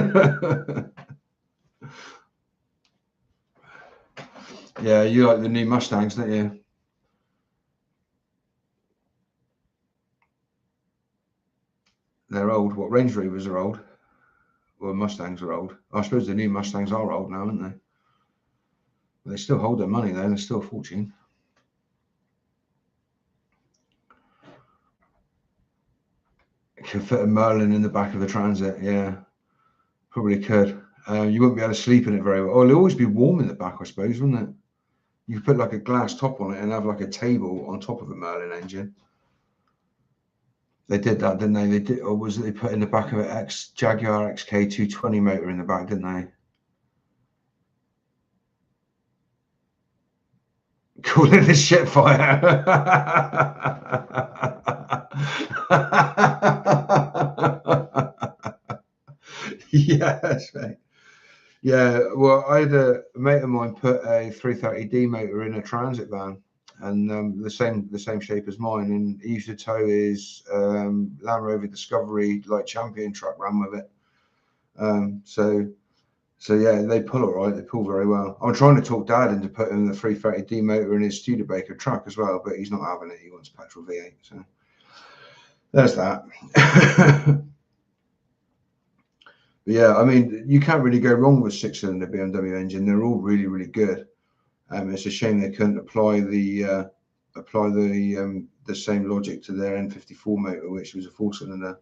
Yeah, you like the new Mustangs, don't you? They're old. What, Range Rovers are old? Well, Mustangs are old. I suppose the new Mustangs are old now, aren't they? They still hold their money though. They're still a fortune. Could fit a Merlin in the back of the Transit. Yeah, probably could. You wouldn't be able to sleep in it very well. Oh, it'll always be warm in the back, I suppose, wouldn't it? You could put like a glass top on it and have like a table on top of a Merlin engine. They did that, didn't they? They did, or was it they put in the back of an Jaguar XK 220 motor in the back, didn't they? Call it the shit fire. Yes, mate. Yeah, well, I had a mate of mine put a 330D motor in a Transit van, and the same shape as mine, and he used to tow his Land Rover Discovery like Champion truck ran with it. So yeah, they pull all right. They pull very well. I'm trying to talk Dad into putting the 330D motor in his Studebaker truck as well, but he's not having it. He wants petrol V8. So there's that. Yeah, I mean, you can't really go wrong with 6-cylinder BMW engine. They're all really, really good. It's a shame they couldn't apply the same logic to their N54 motor, which was a 4-cylinder.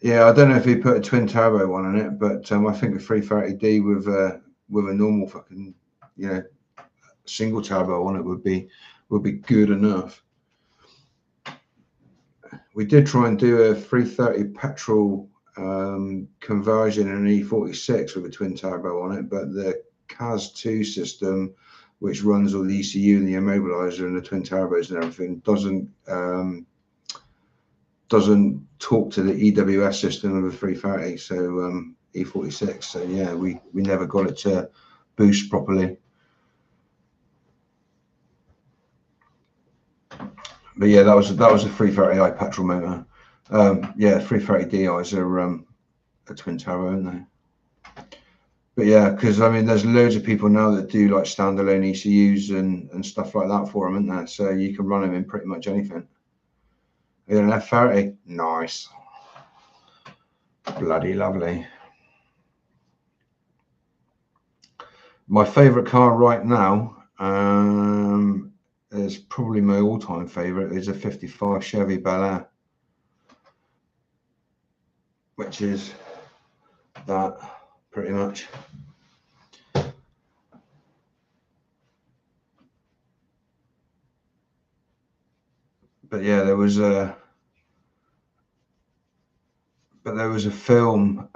Yeah, I don't know if he put a twin turbo one on it, but I think a 330D with a normal fucking single turbo on it would be good enough. We did try and do a 330 petrol conversion in an E46 with a twin turbo on it, but the CAS2 system, which runs all the ECU and the immobilizer and the twin turbos and everything, doesn't talk to the EWS system of a 330, so E46. So yeah, we never got it to boost properly. But yeah, that was a 330i petrol motor. Yeah, 330Di's are a twin turbo, aren't they? But yeah, because I mean, there's loads of people now that do like standalone ECUs and stuff like that for them, isn't there? So you can run them in pretty much anything. You got an F30, nice, bloody lovely. My favourite car right now is probably my all-time favourite. Is a '55 Chevy Bel Air, which is that pretty much. But yeah, there was a film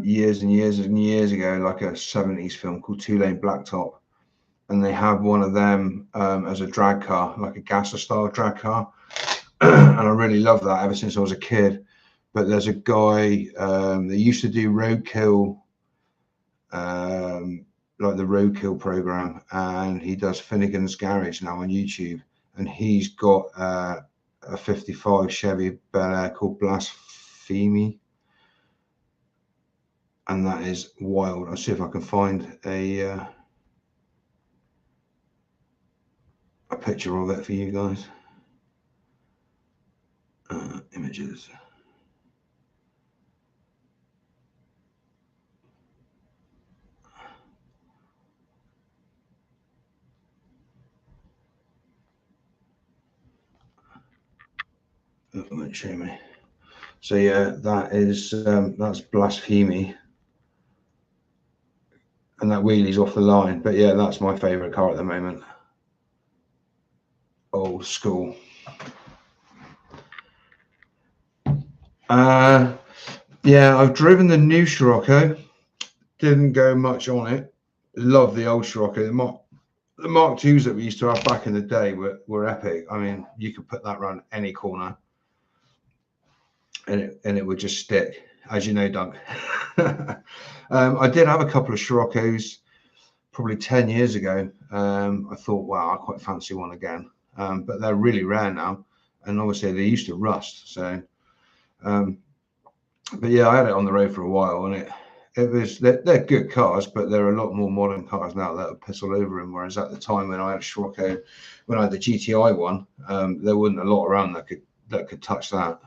years and years and years ago, like a '70s film called Two Lane Blacktop, and they have one of them as a drag car, like a Gasser style drag car. And I really love that ever since I was a kid. But there's a guy that used to do roadkill, like the roadkill program, and he does Finnegan's Garage now on YouTube, and he's got a 55 Chevy Bel Air called Blasphemy, and that is wild. I'll see if I can find a picture of it for you guys. Images. Oh, it won't show me. So yeah, that is that's Blasphemy, and that wheelie's off the line. But yeah, that's my favourite car at the moment. Old school. Yeah, I've driven the new Scirocco. Didn't go much on it. Love the old Scirocco. The Mark IIs that we used to have back in the day were epic. I mean, you could put that around any corner, and it would just stick, as you know, Dunk. I did have a couple of Sciroccos probably 10 years ago. I thought, wow, I quite fancy one again. But they're really rare now, and obviously they used to rust. So, but yeah, I had it on the road for a while, and they're good cars, but there are a lot more modern cars now that would piss all over them. Whereas at the time when I had a Scirocco, when I had the GTI one, there wasn't a lot around that could touch that.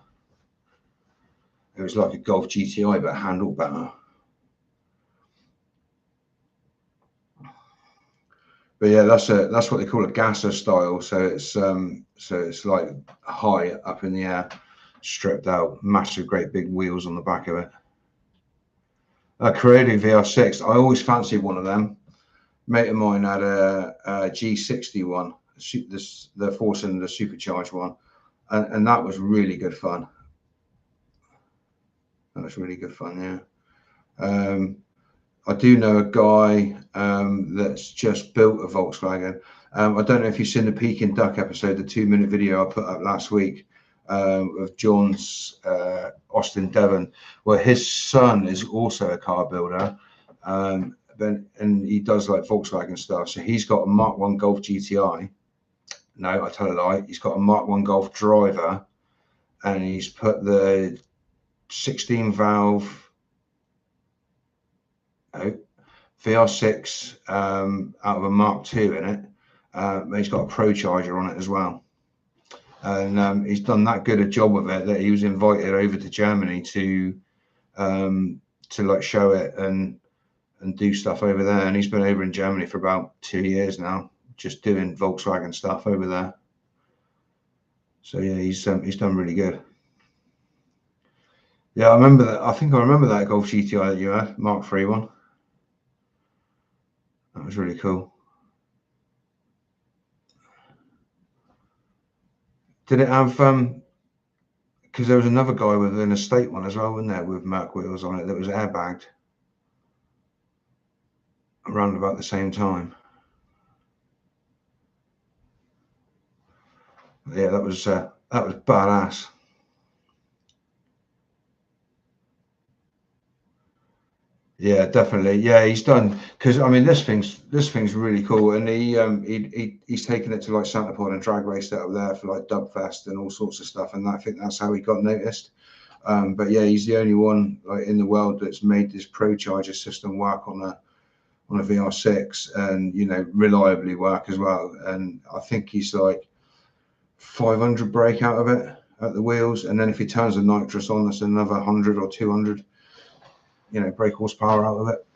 It was like a Golf GTI, but handled better. But yeah, that's what they call a Gasser style. So it's like high up in the air, stripped out, massive, great big wheels on the back of it. A Corrado VR6. I always fancied one of them. Mate of mine had a G60 one, the 4-cylinder supercharged one, and that was really good fun. That was really good fun. Yeah. I do know a guy that's just built a Volkswagen. I don't know if you've seen the Peking Duck episode, the 2-minute video I put up last week of John's Austin Devon, where his son is also a car builder, and he does like Volkswagen stuff. So he's got a Mark 1 Golf GTI. No, I tell a lie. He's got a Mark 1 Golf driver, and he's put the 16 valve VR6 out of a Mark II in it. He's got a Pro Charger on it as well, and he's done that good a job of it that he was invited over to Germany to like show it and do stuff over there. And he's been over in Germany for about 2 years now, just doing Volkswagen stuff over there. So yeah, he's done really good. Yeah, I remember that. I think I remember that Golf GTI that you had, Mark III one. That was really cool. Did it have because there was another guy with an estate one as well, wasn't there, with Merc wheels on it that was airbagged around about the same time. Yeah, that was badass. Yeah, definitely. Yeah, he's done, because I mean this thing's really cool, and he's taken it to like Santa Pod and drag raced it up there for like Dubfest and all sorts of stuff, and I think that's how he got noticed. But yeah, he's the only one like in the world that's made this Pro Charger system work on a VR6, and reliably work as well. And I think he's like 500 brake out of it at the wheels, and then if he turns the nitrous on, that's another 100 or 200 brake horsepower out of it.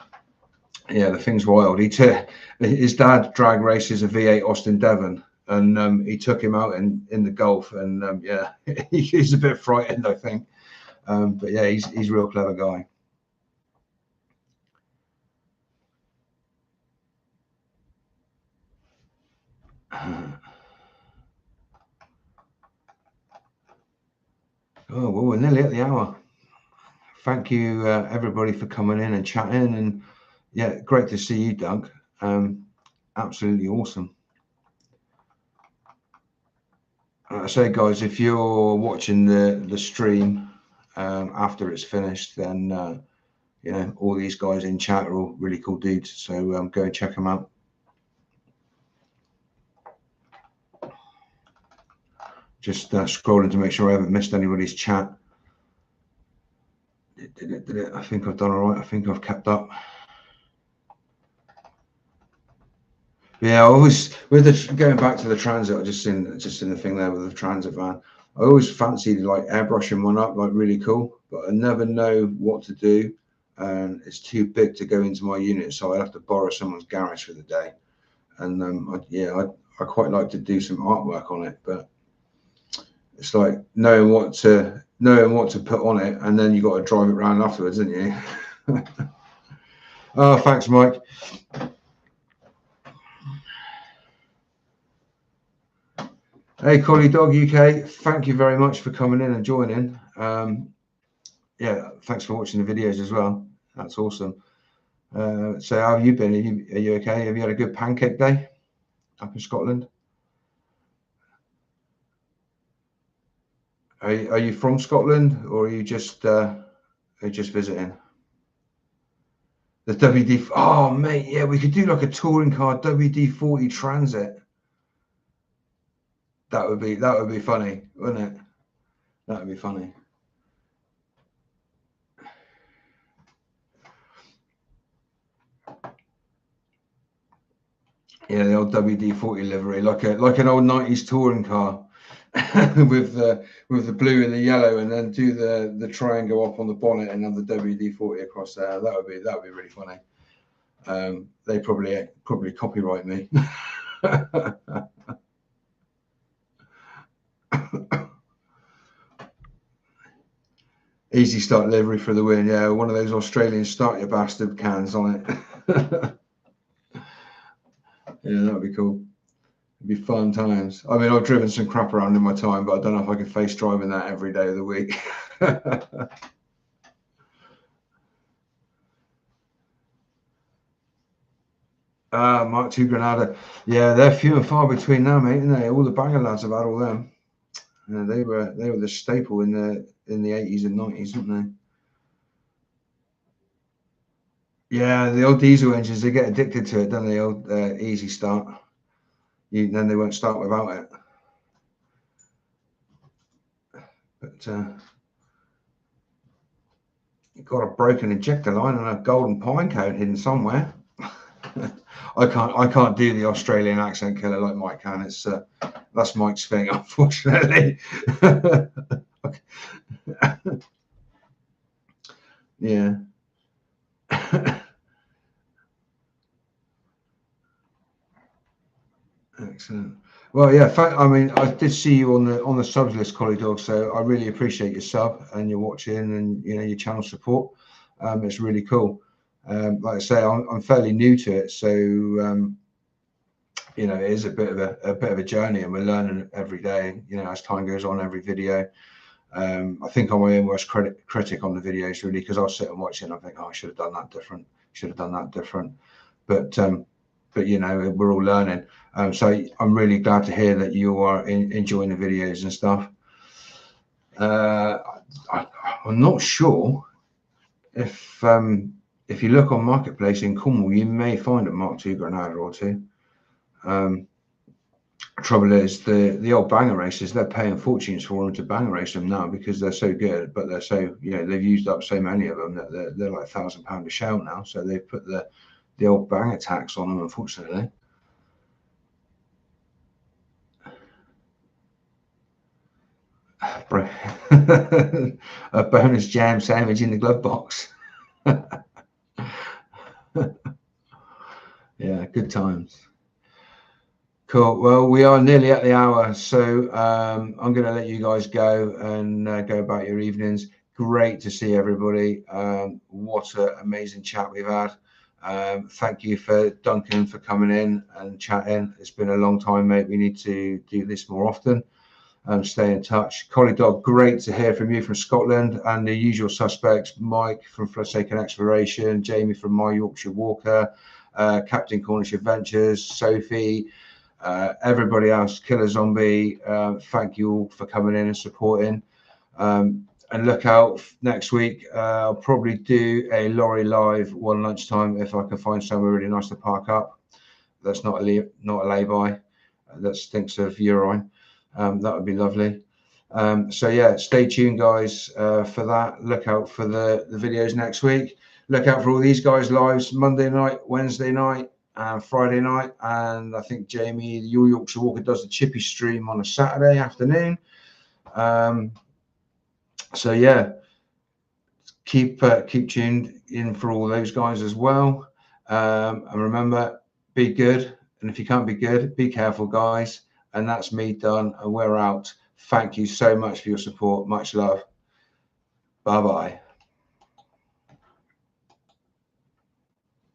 Yeah, the thing's wild. His dad drag races a V8 Austin Devon, and he took him out in the Gulf, and yeah, he's a bit frightened, I think. But yeah, he's a real clever guy. Oh, well, we're nearly at the hour. Thank you, everybody, for coming in and chatting. And yeah, great to see you, Doug. absolutely awesome. I say, guys, if you're watching the stream after it's finished, then you know, all these guys in chat are all really cool dudes. So go and check them out. Just scrolling to make sure I haven't missed anybody's chat. I think I've done all right. I think I've kept up. Yeah, I always, with the going back to the Transit, I just in the thing there with the Transit van. I always fancied like airbrushing one up, like really cool, but I never know what to do, and it's too big to go into my unit, so I have to borrow someone's garage for the day. And I quite like to do some artwork on it, but it's like knowing what to put on it, and then you got to drive it around afterwards, isn't you? Oh, thanks, Mike. Hey, Collie Dog UK, thank you very much for coming in and joining. Yeah, thanks for watching the videos as well. That's awesome. So how have you been? Are you okay? Have you had a good pancake day up in Scotland? Are you from Scotland, or are you just visiting? The WD. Oh, mate, yeah, we could do like a touring car WD-40 Transit. That would be funny, wouldn't it? That would be funny. Yeah, the old WD-40 livery, like an old 90s touring car with the blue and the yellow, and then do the triangle up on the bonnet and have the WD-40 across there. That would be really funny. They probably copyright me. Easy Start livery for the win. Yeah, one of those Australian Start Your Bastard cans on it. Yeah, that would be cool. It'd be fun times. I mean, I've driven some crap around in my time, but I don't know if I can face driving that every day of the week. Mark II Granada. Yeah, they're few and far between now, mate, isn't they? All the banger lads have had all them. They were the staple in the 80s and 90s, weren't they? Yeah, the old diesel engines, they get addicted to it, don't they? Old Easy Start. Then they won't start without it. But you've got a broken injector line and a golden pine cone hidden somewhere. I can't do the Australian accent killer like Mike can. It's that's Mike's thing, unfortunately. Yeah. Excellent. Well, yeah. I mean, I did see you on the subs list, Collie Dog. So I really appreciate your sub and your watching and your channel support. It's really cool. Like I say, I'm fairly new to it, so it is a bit of a journey, and we're learning every day. As time goes on, every video. I think I'm my own worst critic on the videos, really, because I'll sit and watch it and I think, oh, I should have done that different. Should have done that different. But we're all learning. So I'm really glad to hear that you are enjoying the videos and stuff. I'm not sure if you look on Marketplace in Cornwall, you may find a Mark II Granada or two. Trouble is the old banger races, they're paying fortunes for them to banger race them now because they're so good, but they're so they've used up so many of them that they're like £1,000 a shout now. So they've put the old banger tax on them, unfortunately. A bonus jam sandwich in the glove box. Yeah, good times. Cool. Well, we are nearly at the hour, so I'm going to let you guys go and go about your evenings. Great to see everybody. What an amazing chat we've had. Thank you for Duncan for coming in and chatting. It's been a long time, mate. We need to do this more often. Stay in touch. Collie Dog, great to hear from you from Scotland, and the usual suspects, Mike from Forsaken Exploration, Jamie from My Yorkshire Walker, Captain Cornish Adventures, Sophie, everybody else, Killer Zombie. Thank you all for coming in and supporting. And look out next week. I'll probably do a lorry live one lunchtime if I can find somewhere really nice to park up. That's not a lay-by. That stinks of urine. That would be lovely. So yeah, stay tuned, guys, for that. Look out for the videos next week. Look out for all these guys' lives Monday night, Wednesday night, and Friday night. And I think Jamie, the Your Yorkshire Walker, does the Chippy stream on a Saturday afternoon. So yeah, keep tuned in for all those guys as well. And remember, be good. And if you can't be good, be careful, guys. And that's me done. And we're out. Thank you so much for your support. Much love. Bye-bye.